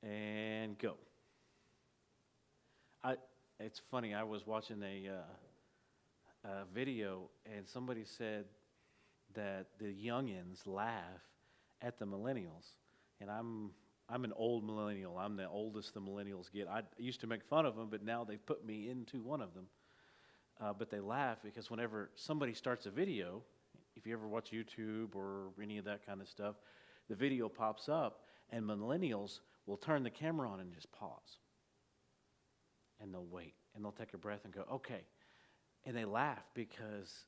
And go. I. It's funny. I was watching a video, and somebody said that the youngins laugh at the millennials, and I'm an old millennial. I'm the oldest the millennials get. I used to make fun of them, but now they've put me into one of them. But they laugh because whenever somebody starts a video, if you ever watch YouTube or any of that kind of stuff, the video pops up, and millennials will turn the camera on and just pause. And they'll wait, and they'll take a breath and go, okay. And they laugh because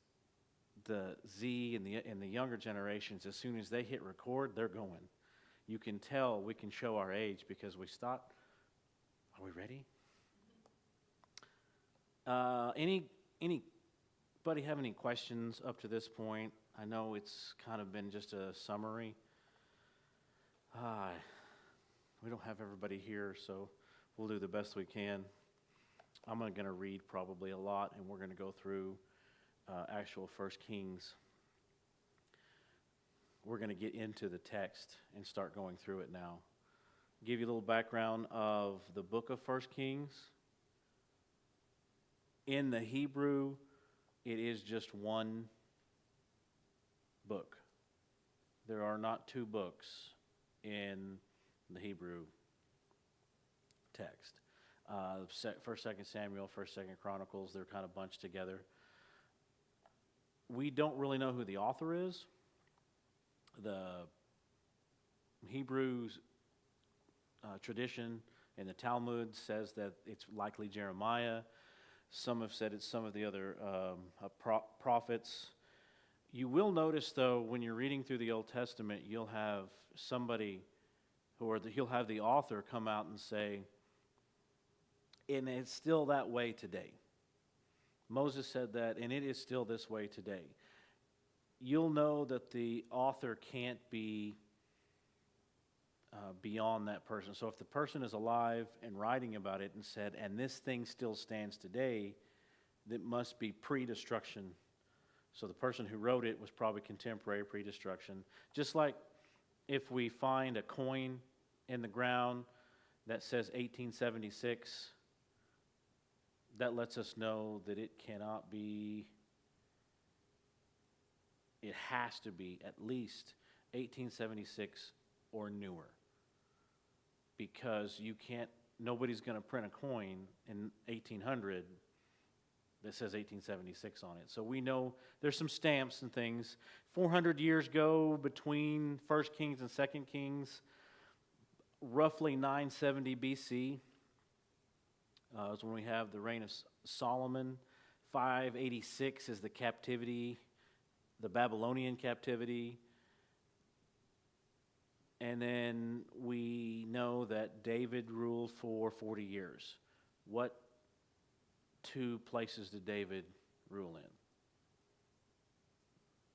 the Z and the younger generations, as soon as they hit record, they're going. You can tell we can show our age because we stop. Are we ready? Anybody have any questions up to this point? I know it's kind of been just a summary. We don't have everybody here, so we'll do the best we can. I'm going to read probably a lot, and we're going to go through actual 1 Kings. We're going to get into the text and start going through it now. Give you a little background of the book of 1 Kings. In the Hebrew, it is just one book. There are not two books in the Hebrew text. 1st, 2nd Samuel, 1st, 2nd Chronicles, they're kind of bunched together. We don't really know who the author is. The Hebrew tradition in the Talmud says that it's likely Jeremiah. Some have said it's some of the other prophets. You will notice, though, when you're reading through the Old Testament, you'll have somebody he'll have the author come out and say, and it's still that way today. Moses said that, and it is still this way today. You'll know that the author can't be beyond that person. So if the person is alive and writing about it and said, and this thing still stands today, that must be pre-destruction. So the person who wrote it was probably contemporary pre-destruction. Just like if we find a coin in the ground that says 1876, that lets us know that it cannot be, it has to be at least 1876 or newer. Because nobody's going to print a coin in 1800 that says 1876 on it. So we know there's some stamps and things. 400 years go between 1 Kings and 2 Kings, roughly 970 BC. Is when we have the reign of Solomon. 586 is the captivity, the Babylonian captivity. And then we know that David ruled for 40 years. What two places did David rule in?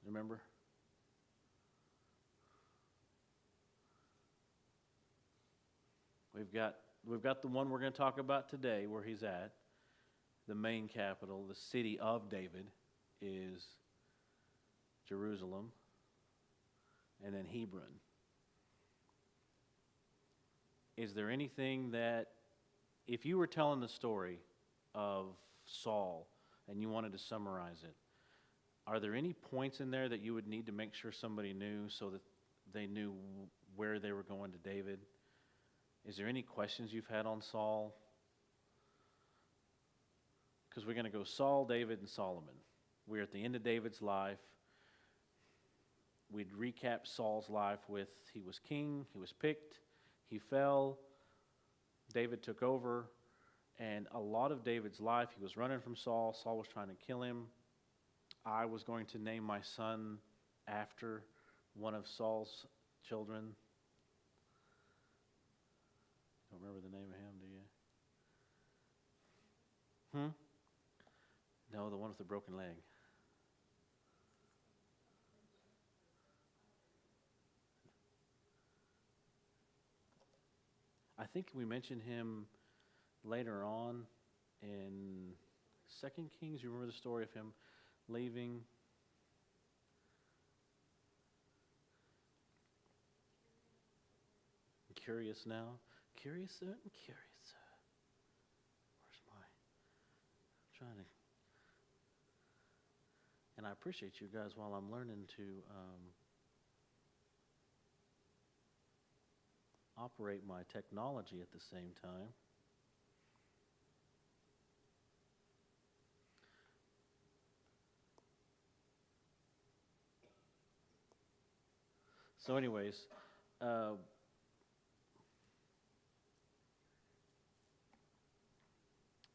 Remember? We've got the one we're going to talk about today where he's at. The main capital, the city of David, is Jerusalem, and then Hebron. Is there anything that, if you were telling the story of Saul and you wanted to summarize it, are there any points in there that you would need to make sure somebody knew so that they knew where they were going to David? Is there any questions you've had on Saul? Because we're going to go Saul, David, and Solomon. We're at the end of David's life. We'd recap Saul's life with he was king, he was picked, he fell, David took over, and a lot of David's life, he was running from Saul. Saul was trying to kill him. I was going to name my son after one of Saul's children. Don't remember the name of him, do you? No, the one with the broken leg. I think we mentioned him later on in 2 Kings. You remember the story of him leaving? I'm curious now. Curiouser and curiouser. Where's my, trying to, and I appreciate you guys while I'm learning to operate my technology at the same time. So anyways,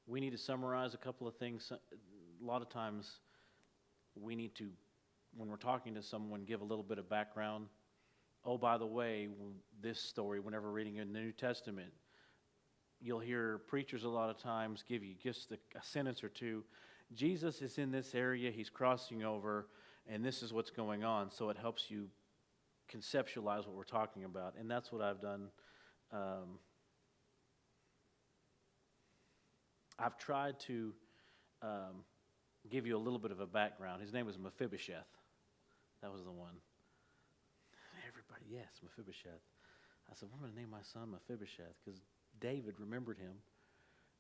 we need to summarize a couple of things. A lot of times we need to, when we're talking to someone, give a little bit of background. Oh, by the way, this story, whenever reading in the New Testament, you'll hear preachers a lot of times give you just a sentence or two. Jesus is in this area, he's crossing over, and this is what's going on. So it helps you conceptualize what we're talking about. And that's what I've done. I've tried to give you a little bit of a background. His name was Mephibosheth. That was the one. Everybody, yes, Mephibosheth. I said, I'm going to name my son Mephibosheth because David remembered him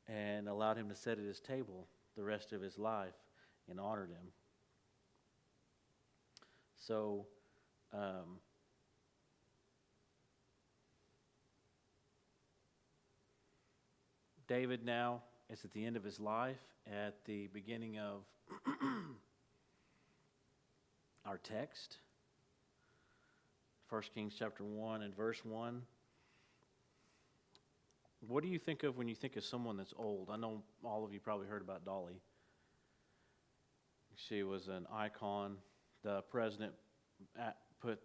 and allowed him to sit at his table the rest of his life and honored him. So, David now is at the end of his life, at the beginning of our text, 1 Kings chapter 1 and verse 1. What do you think of when you think of someone that's old? I know all of you probably heard about Dolly. She was an icon. The president put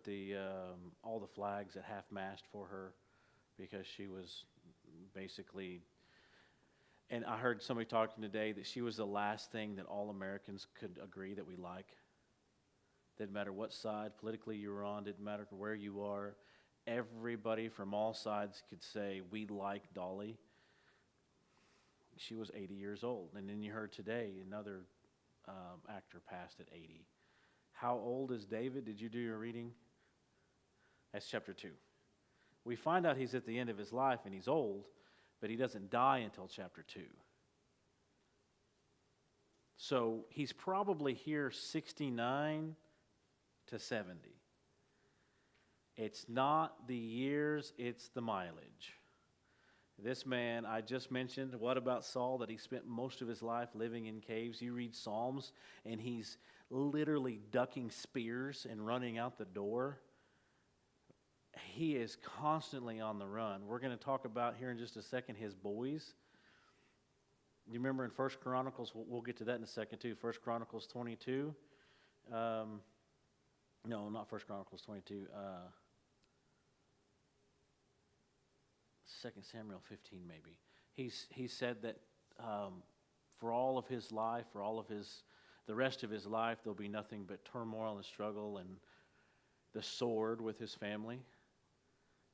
all the flags at half-mast for her because she was basically... And I heard somebody talking today that she was the last thing that all Americans could agree that we like. Didn't matter what side politically you were on, didn't matter where you are. Everybody from all sides could say, we like Dolly. She was 80 years old. And then you heard today another actor passed at 80. How old is David? Did you do your reading? That's chapter 2. We find out he's at the end of his life and he's old, but he doesn't die until chapter 2. So he's probably here 69 to 70. It's not the years, it's the mileage. This man, I just mentioned, what about Saul, that he spent most of his life living in caves? You read Psalms, and he's literally ducking spears and running out the door. He is constantly on the run. We're going to talk about here in just a second his boys. You remember in 1 Chronicles, we'll get to that in a second too, 1 Chronicles 22. No, not 1 Chronicles 22. 2 Samuel 15 maybe. He said that for all of his life, the rest of his life, there'll be nothing but turmoil and struggle and the sword with his family.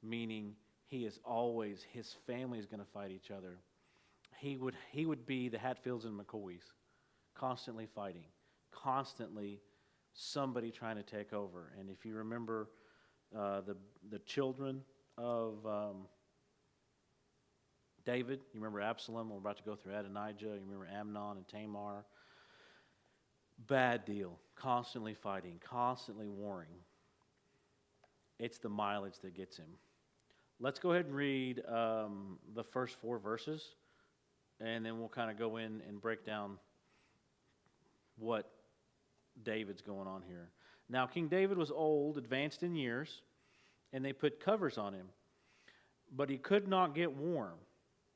Meaning his family is going to fight each other. He would be the Hatfields and McCoys, constantly fighting, constantly somebody trying to take over. And if you remember the children of David, you remember Absalom, we're about to go through Adonijah, you remember Amnon and Tamar. Bad deal, constantly fighting, constantly warring. It's the mileage that gets him. Let's go ahead and read the first 4 verses, and then we'll kind of go in and break down what David's going on here. Now, King David was old, advanced in years, and they put covers on him, but he could not get warm.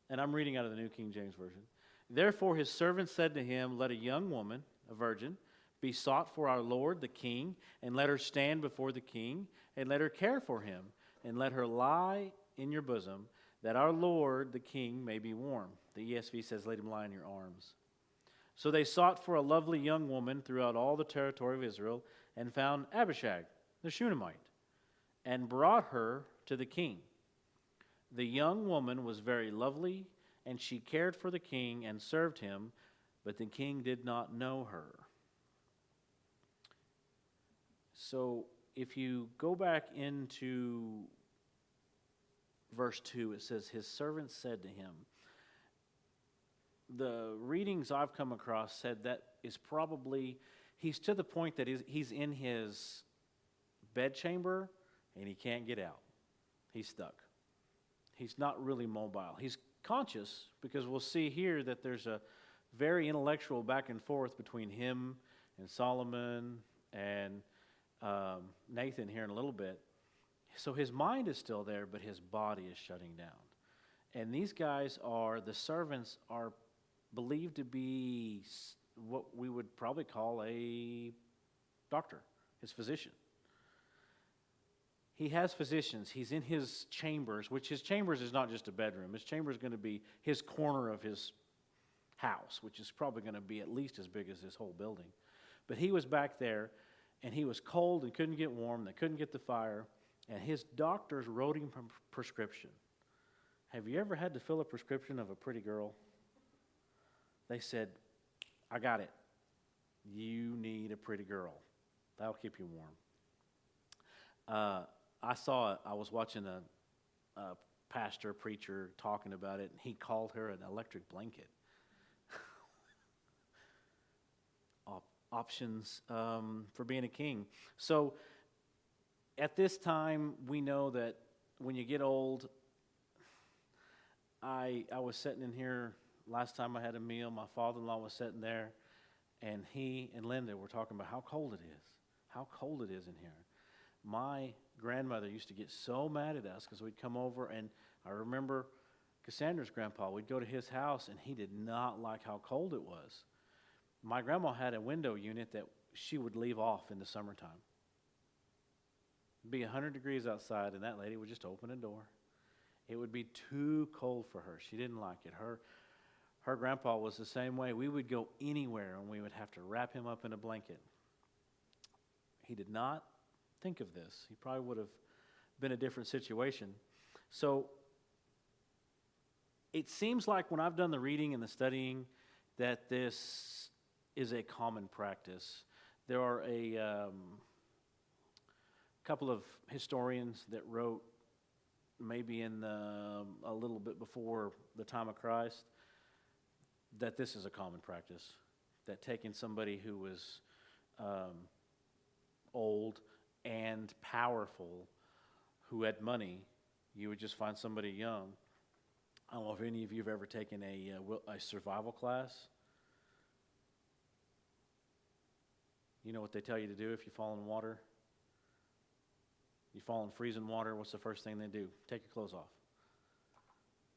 And I'm reading out of the New King James Version. Therefore his servants said to him, let a young woman, a virgin, be sought for our Lord the king, and let her stand before the king, and let her care for him, and let her lie in your bosom, that our Lord the king may be warm. The ESV says, let him lie in your arms. So they sought for a lovely young woman throughout all the territory of Israel, and found Abishag, the Shunammite, and brought her to the king. The young woman was very lovely, and she cared for the king and served him, but the king did not know her. So if you go back into verse 2, it says, his servant said to him, the readings I've come across said that is probably, he's to the point that he's in his bedchamber and he can't get out. He's stuck. He's not really mobile. He's conscious, because we'll see here that there's a very intellectual back and forth between him and Solomon and Nathan here in a little bit. So his mind is still there, but his body is shutting down. And these guys the servants are believed to be what we would probably call a doctor, his physician. He has physicians. He's in his chambers, which his chambers is not just a bedroom. His chamber is going to be his corner of his house, which is probably going to be at least as big as this whole building. But he was back there, and he was cold and couldn't get warm. They couldn't get the fire, and his doctors wrote him a prescription. Have you ever had to fill a prescription of a pretty girl? They said, I got it. You need a pretty girl. That'll keep you warm. I was watching a pastor, preacher talking about it, and he called her an electric blanket. Options for being a king. So at this time, we know that when you get old, I was sitting in here last time I had a meal. My father-in-law was sitting there, and he and Linda were talking about how cold it is. How cold it is in here. My grandmother used to get so mad at us because we'd come over, and I remember Cassandra's grandpa, we'd go to his house, and he did not like how cold it was. My grandma had a window unit that she would leave off in the summertime. It'd be 100 degrees outside, and that lady would just open a door. It would be too cold for her. She didn't like it. Her grandpa was the same way. We would go anywhere, and we would have to wrap him up in a blanket. He did not think of this. He probably would have been a different situation. So it seems like when I've done the reading and the studying that this is a common practice. There are a couple of historians that wrote maybe in a little bit before the time of Christ that this is a common practice, that taking somebody who was old and powerful, who had money, you would just find somebody young. I don't know if any of you have ever taken a survival class. You know what they tell you to do if you fall in water? You fall in freezing water, what's the first thing they do? Take your clothes off.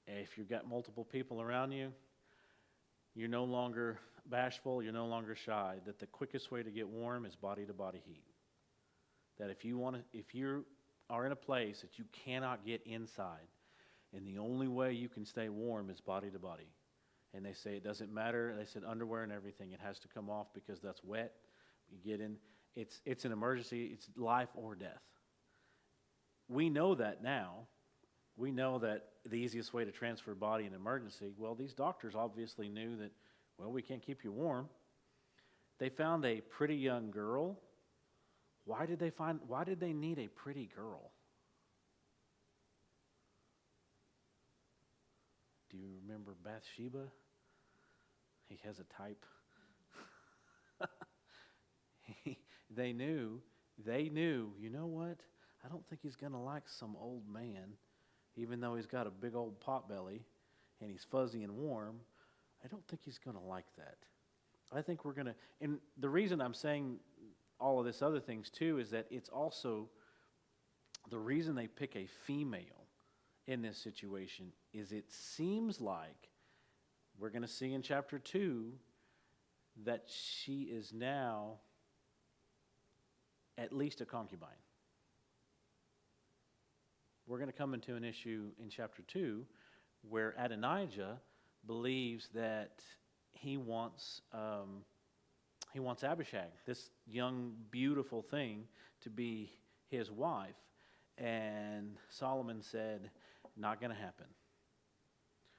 And if you've got multiple people around you, you're no longer bashful, you're no longer shy, that the quickest way to get warm is body-to-body heat. That if you are in a place that you cannot get inside, and the only way you can stay warm is body-to-body. And they say it doesn't matter, they said underwear and everything, it has to come off because that's wet. You get in, it's an emergency, it's life or death. We know that now. We know that the easiest way to transfer body in emergency, well, these doctors obviously knew that, well, we can't keep you warm. They found a pretty young girl. Why did they need a pretty girl? Do you remember Bathsheba? He has a type. They knew, you know what? I don't think he's going to like some old man, even though he's got a big old pot belly and he's fuzzy and warm. I don't think he's going to like that. I think we're going to, and the reason I'm saying all of this other things too is that it's also the reason they pick a female in this situation is it seems like we're going to see in chapter 2 that she is now at least a concubine. We're going to come into an issue in chapter 2 where Adonijah believes that he wants Abishag, this young, beautiful thing, to be his wife. And Solomon said, not going to happen.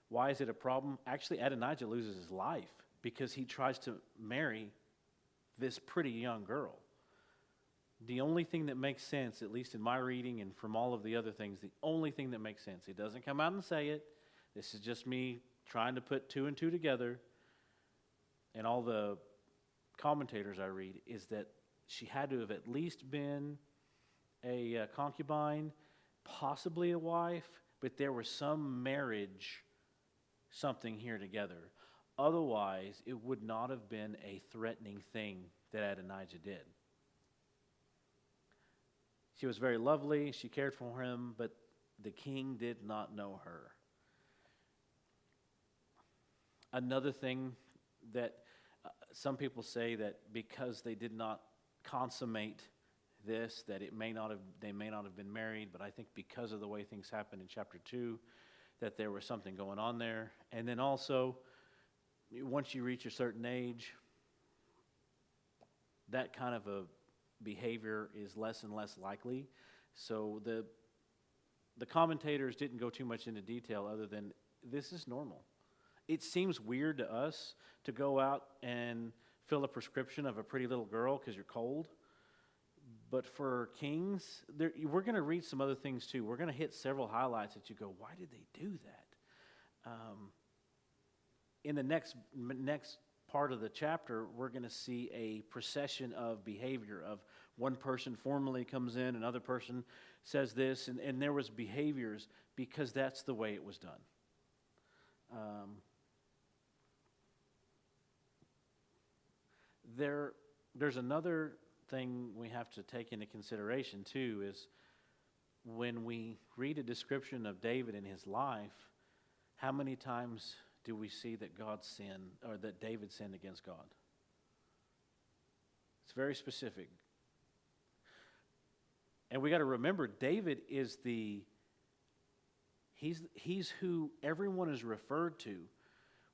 Why is it a problem? Actually, Adonijah loses his life because he tries to marry this pretty young girl. the only thing that makes sense, at least in my reading and from all of the other things, the only thing that makes sense, it doesn't come out and say it. This is just me trying to put two and two together. And all the commentators I read is that she had to have at least been a concubine, possibly a wife, but there was some marriage, something here together. Otherwise, it would not have been a threatening thing that Adonijah did. She was very lovely, she cared for him, but the king did not know her. Another thing that some people say that because they did not consummate this, that they may not have been married, but I think because of the way things happened in chapter 2, that there was something going on there. And then also, once you reach a certain age, that kind of a behavior is less and less likely. So the commentators didn't go too much into detail other than this is normal. It seems weird to us to go out and fill a prescription of a pretty little girl because you're cold. But for kings, we're going to read some other things too. We're going to hit several highlights that you go, why did they do that? In the next part of the chapter, we're going to see a procession of behavior of one person formally comes in, another person says this, and there was behaviors because that's the way it was done. There's another thing we have to take into consideration too is when we read a description of David and his life, how many times do we see that God sinned or that David sinned against God? It's very specific. And we got to remember David is he's who everyone is referred to.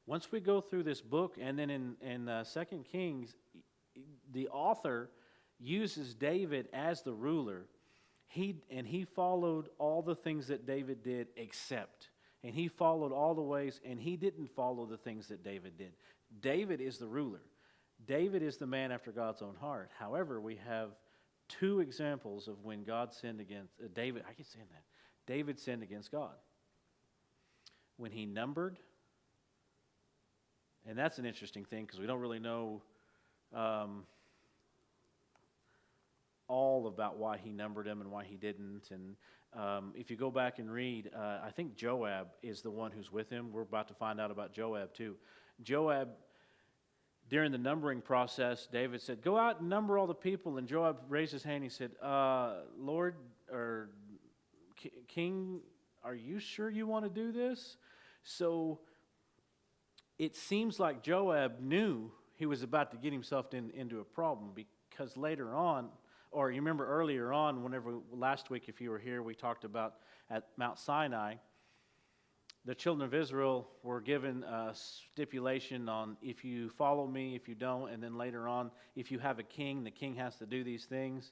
Once we go through this book and then in 2 Kings, the author uses David as the ruler. He followed all the things that David did except. And he followed all the ways, and he didn't follow the things that David did. David is the ruler. David is the man after God's own heart. However, we have two examples of when God sinned against David. I keep saying that. David sinned against God. When he numbered, and that's an interesting thing because we don't really know all about why he numbered him and why he didn't. And if you go back and read, I think Joab is the one who's with him. We're about to find out about Joab too. Joab, during the numbering process, David said, go out and number all the people. And Joab raised his hand and he said, Lord, or King, are you sure you want to do this? So it seems like Joab knew he was about to get himself into a problem because later on, or you remember earlier on, last week if you were here, we talked about at Mount Sinai, the children of Israel were given a stipulation on if you follow me, if you don't, and then later on, if you have a king, the king has to do these things.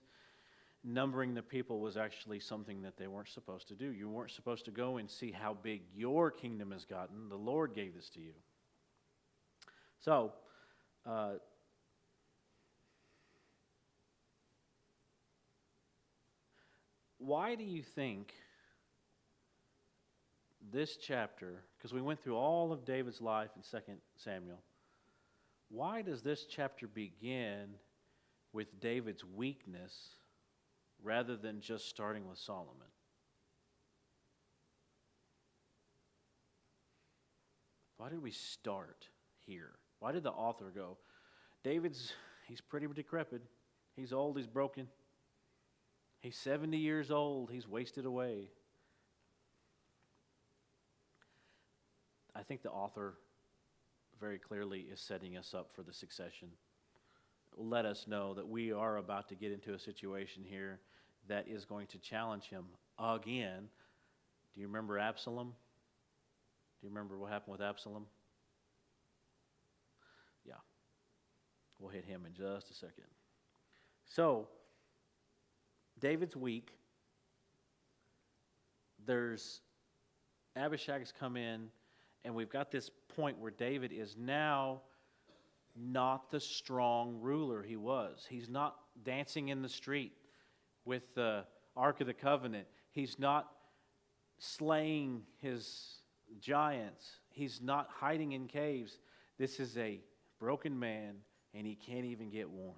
Numbering the people was actually something that they weren't supposed to do. You weren't supposed to go and see how big your kingdom has gotten. The Lord gave this to you. So, why do you think this chapter, because we went through all of David's life in 2 Samuel, why does this chapter begin with David's weakness rather than just starting with Solomon? Why did we start here? Why did the author go, he's pretty decrepit. He's old, he's broken. He's 70 years old, he's wasted away. I think the author very clearly is setting us up for the succession. Let us know that we are about to get into a situation here that is going to challenge him again. Do you remember Absalom? Do you remember what happened with Absalom? Yeah. We'll hit him in just a second. So, David's weak. There's Abishag's come in, and we've got this point where David is now not the strong ruler he was. He's not dancing in the street. with the Ark of the Covenant. He's not slaying his giants. He's not hiding in caves. This is a broken man, and he can't even get warm.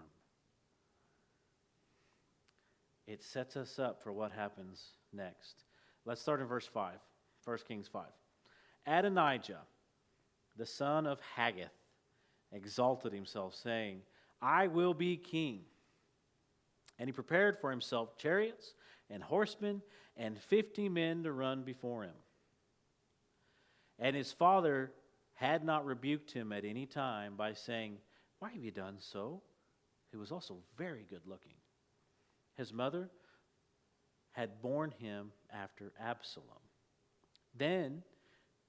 It sets us up for what happens next. Let's start in verse 5, 1 Kings 5. Adonijah, the son of Haggith, exalted himself, saying, I will be king. And he prepared for himself chariots and horsemen and 50 men to run before him. And his father had not rebuked him at any time by saying, Why have you done so? He was also very good looking. His mother had borne him after Absalom. Then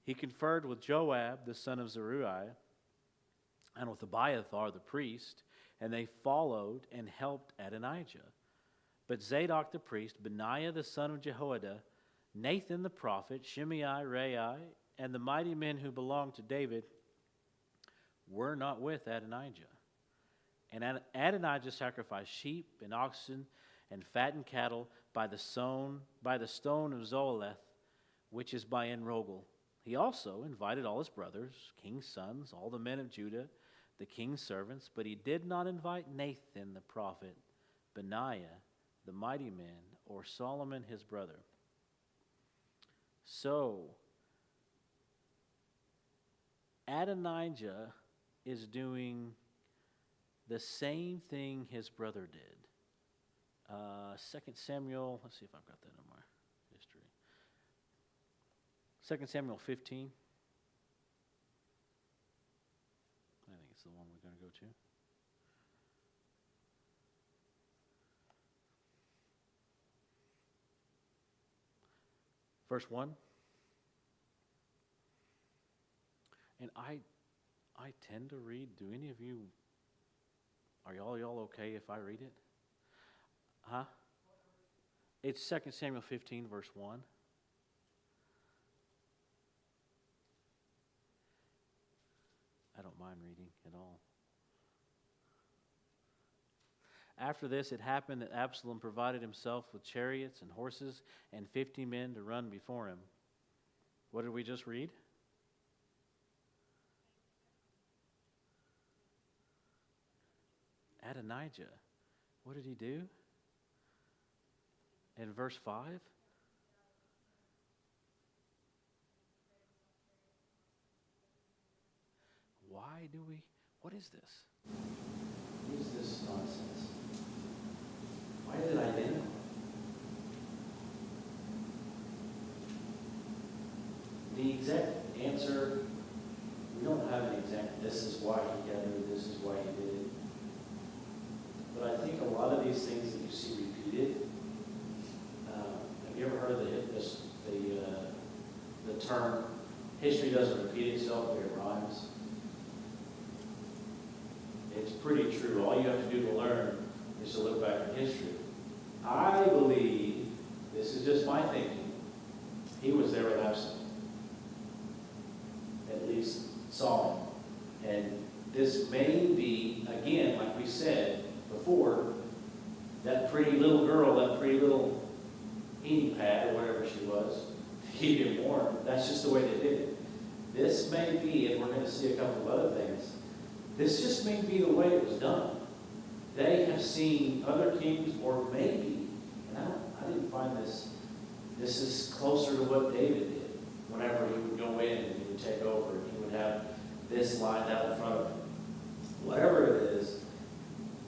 he conferred with Joab, the son of Zeruiah, and with Abiathar the priest, and they followed and helped Adonijah. But Zadok the priest, Benaiah the son of Jehoiada, Nathan the prophet, Shimei, Rei, and the mighty men who belonged to David were not with Adonijah. And Adonijah sacrificed sheep and oxen and fattened cattle by the stone of Zoheleth, which is by En-rogel. He also invited all his brothers, king's sons, all the men of Judah, the king's servants, but he did not invite Nathan the prophet, Benaiah, the mighty men, or Solomon his brother. So, Adonijah is doing the same thing his brother did. 2 Samuel, let's see if I've got that in my history. 2 Samuel 15. I think it's the one we're going to go to. Verse 1. And I tend to read, do any of you, are y'all okay if I read it? Huh? It's 2 Samuel 15, verse 1. I don't mind reading at all. After this, it happened that Absalom provided himself with chariots and horses and 50 men to run before him. What did we just read? Adonijah. What did he do? In verse 5? What is this? What is this nonsense? Why is it identical? The exact answer, we don't have an exact, this is why he got it, this is why he did it. But I think a lot of these things that you see repeated, have you ever heard the term, history doesn't repeat itself, but it rhymes? It's pretty true. All you have to do to learn is to look back in history. I believe, this is just my thinking, he was there with Absalom. At least saw him. And this may be, again, like we said before, that pretty little girl, that pretty little heating pad or whatever she was, to keep him warm. That's just the way they did it. This may be, and we're going to see a couple of other things, this just may be the way it was done. They have seen other kings, or maybe, and I didn't find this is closer to what David did. Whenever he would go in and he would take over, and he would have this lined out in front of him. Whatever it is,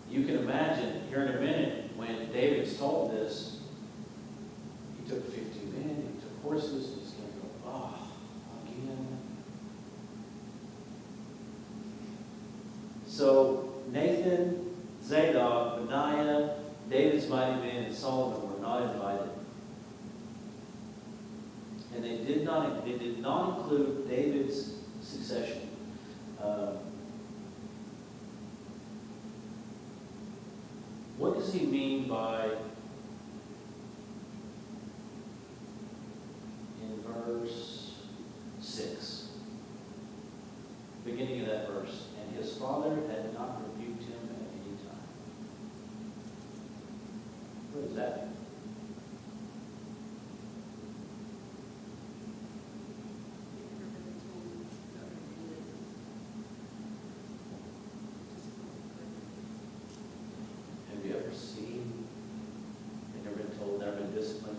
you can imagine here in a minute when David's told this, he took 50 men, he took horses, and he's going to go, again. So Nathan, Zadok, Benaiah, David's mighty men, and Solomon were not invited. And they did not include David's succession. What does he mean by, in verse 6, beginning of that verse, and his father had not rebuked him at any time? What does that mean?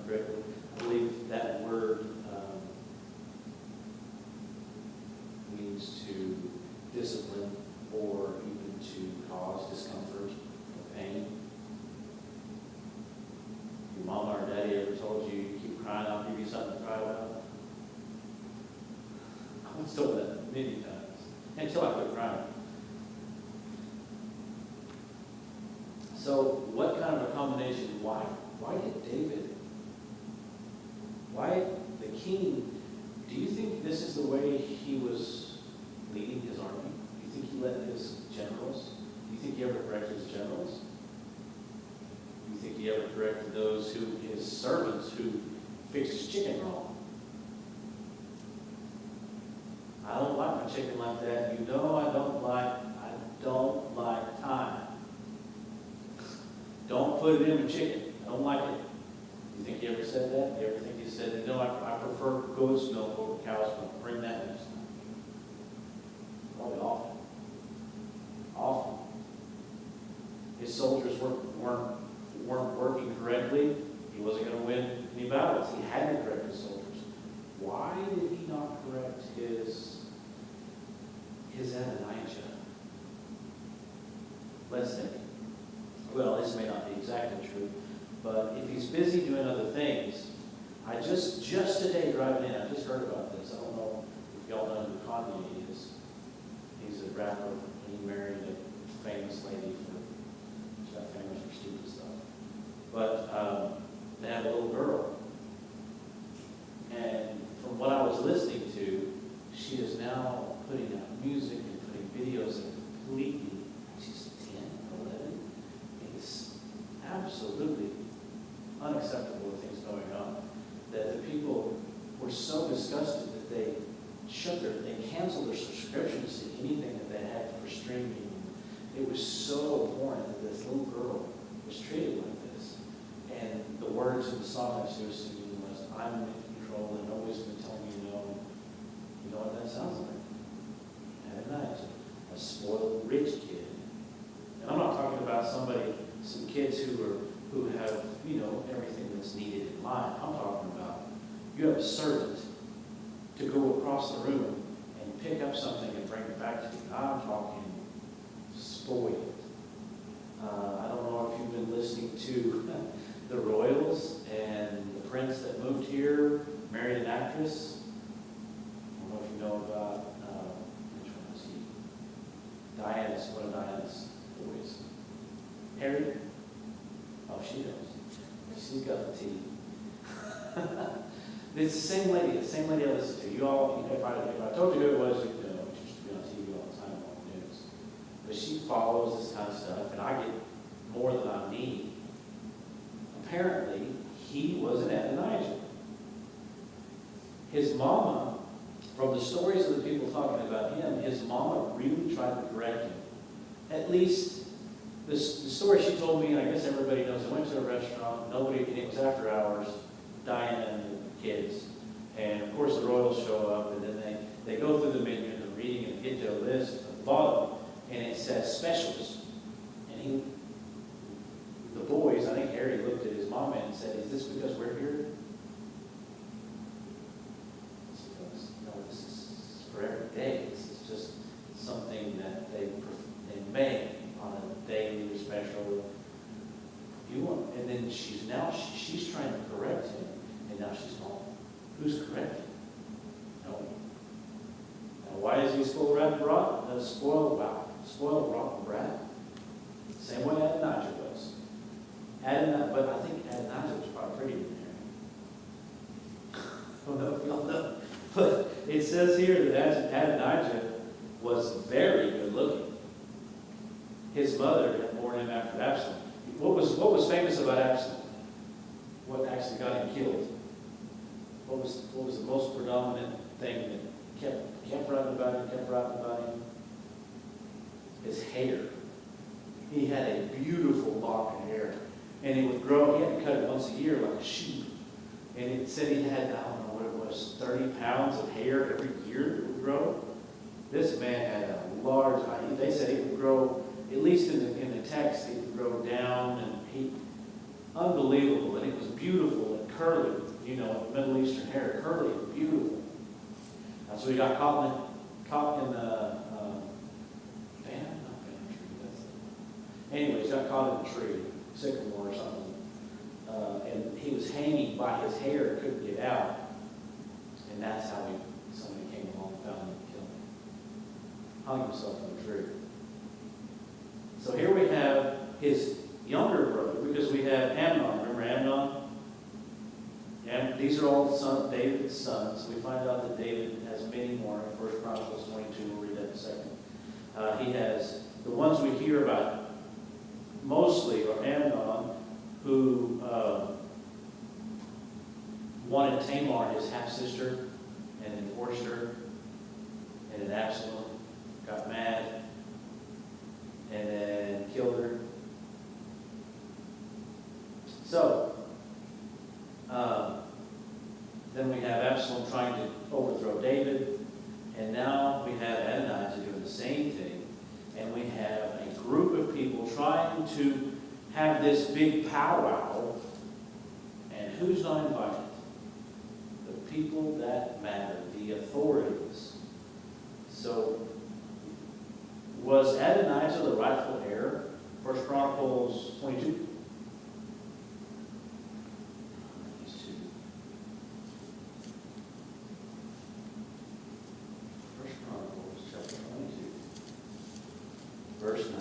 correctly. I believe that word means to discipline or even to cause discomfort or pain. Your mama or daddy ever told you, you keep crying, I'll give you something to cry about? I was told that many times, until I quit crying. So what kind of a combination, why did David, why the king, do you think this is the way he was leading his army? Do you think he let his generals, do you think he ever corrected his generals? Do you think he ever corrected those who, his servants who fixed his chicken wrong? I don't like my chicken like that. You know I don't like thyme. Don't put it in my chicken. I don't like it. You think he ever said that? You ever think he said, you know, I prefer goat's milk over cow's milk. Bring that next time. Probably often. Often. His soldiers weren't working correctly. He wasn't going to win any battles. He had to correct his soldiers. Why did he not correct his Adonijah? Let's think. Well, this may not be exactly true, but if he's busy doing other things, I just today driving in, I just heard about this. I don't know if y'all know who Kanye is. He's a rapper, and he married a famous lady she got famous for stupid stuff. But they have a little girl. And from what I was listening to, she is now putting out music and putting videos that completely, she's 10 or 11. It's absolutely unacceptable the things going on. That the people were so disgusted that they canceled their subscriptions to anything that they had for streaming. It was so abhorrent that this little girl was treated like this. And the words of the song that she was singing was, I'm in control and nobody's going to tell me no. You know what that sounds like? Adonijah, a spoiled rich kid. And I'm not talking about some kids who have, you know, everything that's needed in life. I'm talking about you have a servant to go across the room and pick up something and bring it back to you. I'm talking spoiled. I don't know if you've been listening to the Royals and the prince that moved here, married an actress. I don't know if you know about, which one is he? Diana's, one of Diana's boys. Harry? Oh, she knows. She's got the tea. It's the same lady I listen to. You all, if I told you who it was, you'd know. She used to be on TV all the time on the news. But she follows this kind of stuff, and I get more than I need. Apparently, he was an Adonijah. His mama, from the stories of the people talking about him, his mama really tried to correct him. At least, the story she told me, and I guess everybody knows, I went to a restaurant, and it was after hours, Diana and the kids. And of course, the Royals show up, and then they go through the menu, and they're reading, and get to a list at the bottom, and it says specials. And the boys, I think Harry looked at his mama and said, is this because we're here? She goes, no, this is for every day. This is just something that they make on a daily or special. You want, and then she's trying to correct him, and now she's home. Who's correcting? No one. Now, why is he spoiled, rotten, rotten brat? Same way Adonijah was. But I think Adonijah was probably prettier than Harry. I don't know if y'all know. But it says here that Adonijah was very good looking. His mother had born him after Absalom. What was famous about Absalom? What actually got him killed? What was the most predominant thing that kept writing about him? His hair. He had a beautiful lock of hair. And it would grow, he had to cut it once a year like a sheep. And it said he had, I don't know what it was, 30 pounds of hair every year that would grow. This man had a large, they said it would grow, at least in the text, it would grow down, and unbelievable. And it was beautiful and curly, Middle Eastern hair, curly, beautiful. So he got caught in the, anyways, got caught in a tree, sycamore or something. And he was hanging by his hair, couldn't get out. And that's how somebody came along and found him and killed him. Hung himself in a tree. So here we have his younger brother, because we have Amnon. Remember Amnon? And these are all David's sons. We find out that David has many more in 1 Chronicles 22. We'll read that in a second. He has the ones we hear about mostly are Amnon, who wanted Tamar, his half-sister, and divorced her. And then Absalom got mad and then killed her. So, then we have Absalom trying to overthrow David, and now we have Adonijah doing the same thing, and we have a group of people trying to have this big powwow, and who's not invited? The people that matter, the authorities. So, was Adonijah the rightful heir? 1 Chronicles 22. Verse 9.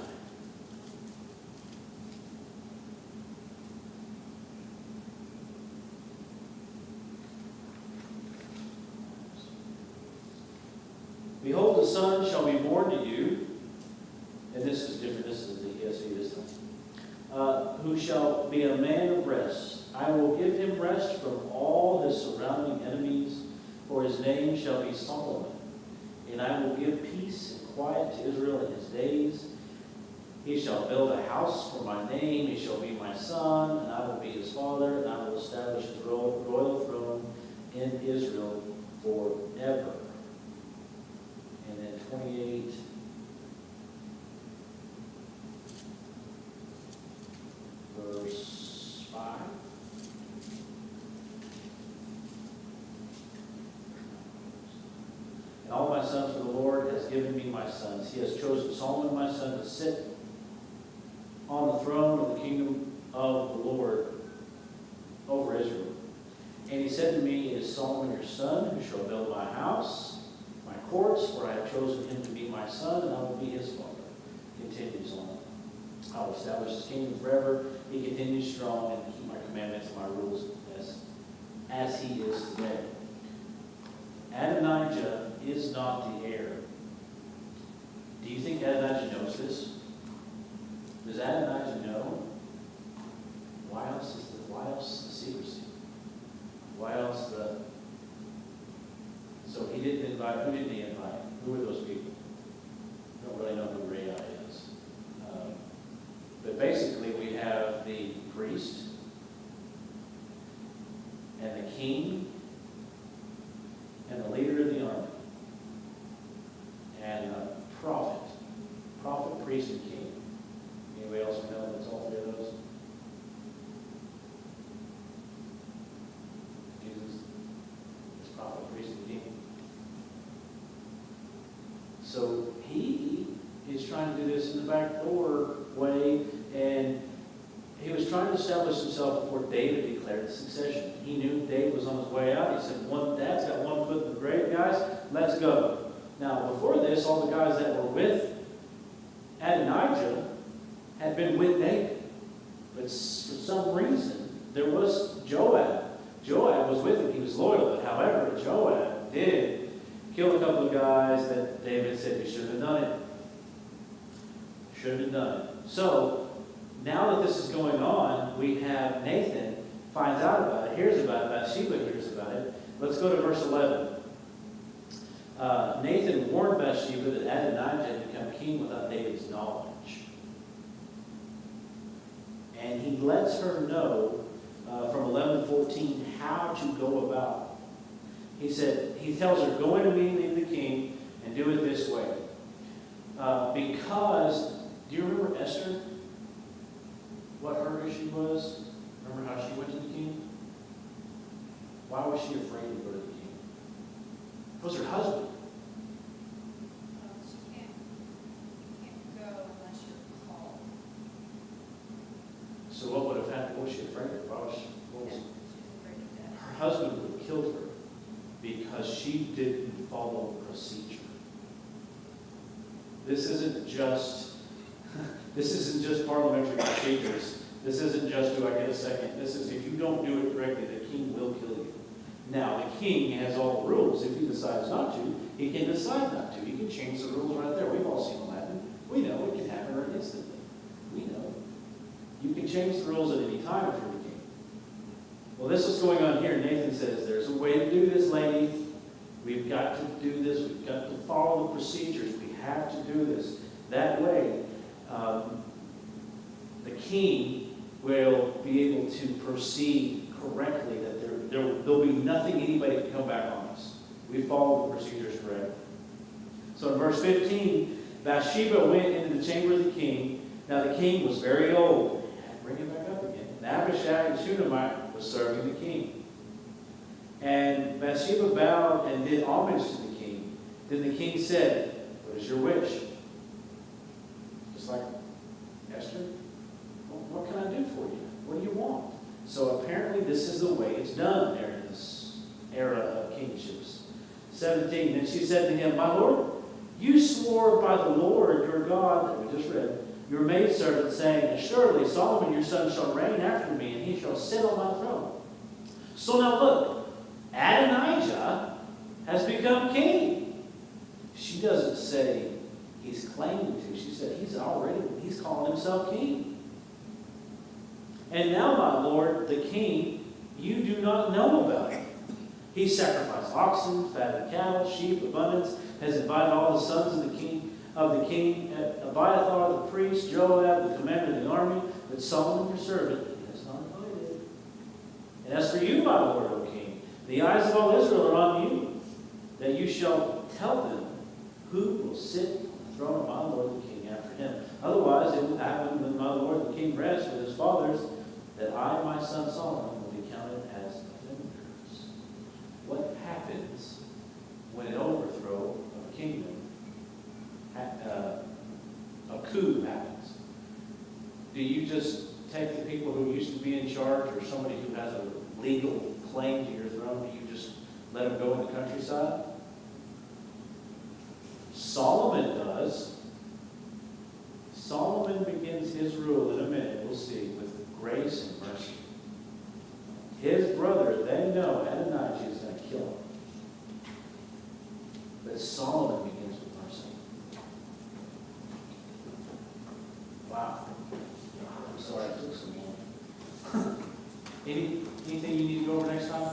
Behold, a son shall be born to you, and this is different, this is the ESV this time, who shall be a man of rest. I will give him rest from all his surrounding enemies, for his name shall be Solomon. And I will give peace and quiet to Israel in his days. He shall build a house for my name. He shall be my son, and I will be his father, and I will establish his royal throne in Israel forever. And then 28. Verse 5. And all my sons for the Lord has given me my sons. He has chosen Solomon my son to sit on the throne of the kingdom of the Lord over Israel. And he said to me, it is Solomon your son who shall build my house, my courts, for I have chosen him to be my son, and I will be his father. Continues on. I will establish his kingdom forever. He continues strong and keep my commandments and my rules as he is today. Adonijah is not the heir. Do you think Adonijah knows this? Does Adonijah know? Why else the secrecy? Why else the... So he didn't invite, who did he invite? Who were those people? I don't really know who Rai is. But basically we have the priest and the king and the leader of the army and a prophet, priest, and king. Anybody else know that's all three of those? Jesus is prophet, priest, and king. So he is trying to do this in the back door way, and he was trying to establish himself before David declared the succession. He knew David was on his way out. He said, Dad's got one foot in the grave, guys. Let's go. Now, before this, all the guys that were with Adonijah had been with David. But for some reason, there was Joab. Joab was with him. He was loyal. But however, Joab did kill a couple of guys that David said he should have done it. Should have done it. So, now that this is going on, we have Nathan finds out about it, hears about it, Bathsheba hears about it. Let's go to verse 11. Nathan warned Bathsheba that Adonijah had become king without David's knowledge. And he lets her know from 11 to 14 how to go about. He tells her, go in immediately to the king and do it this way. Because, do you remember Esther? What her issue was? Remember how she went to the king? Why was she afraid to go to the king? It was her husband. She can't go unless you're called. So what would have happened? What was she afraid of? What was, She's afraid of death. her husband would have killed her because she didn't follow procedure. This isn't just parliamentary procedures. This isn't just, do I get a second? This is, if you don't do it correctly, the king will kill you. Now, the king has all the rules. If he decides not to, he can decide not to. He can change the rules right there. We've all seen Aladdin. We know it can happen right instantly. We know. You can change the rules at any time if you're the king. Well, this is going on here. Nathan says, there's a way to do this, lady. We've got to do this. We've got to follow the procedures. We have to do this. That way, the king will be able to proceed correctly, that there'll be nothing anybody can come back on us. We follow the procedures correctly. So in verse 15, Bathsheba went into the chamber of the king. Now the king was very old. Bring it back up again. And Abishag the Shunammite was serving the king. And Bathsheba bowed and did homage to the king. Then the king said, "What is your wish?" Just like Esther, what can I do for you? What do you want? So apparently this is the way it's done there in this era of kingships. 17, then she said to him, "My lord, you swore by the Lord your God," that we just read, "your maidservant, saying, surely Solomon your son shall reign after me, and he shall sit on my throne. So now look, Adonijah has become king." She doesn't say he's claiming to. She said he's calling himself king. "And now, my lord, the king, you do not know about him. He sacrificed oxen, fattened cattle, sheep, abundance, has invited all the sons of the king, Abiathar the priest, Joab, the commander of the army, but Solomon your servant he has not invited. And as for you, my lord, O king, the eyes of all Israel are on you, that you shall tell them who will sit on the throne of my lord the king after him. Otherwise, it will happen when my lord the king rests with his fathers, that I, my son Solomon, will be counted as offenders." What happens when an overthrow of a kingdom, a coup happens? Do you just take the people who used to be in charge, or somebody who has a legal claim to your throne, do you just let them go in the countryside? Solomon does. Solomon begins his rule in a minute, we'll see, with grace and mercy. His brother, they know Adonijah is going to kill him. But Solomon begins with mercy. Wow. I'm sorry I took so long. Anything you need to go over next time?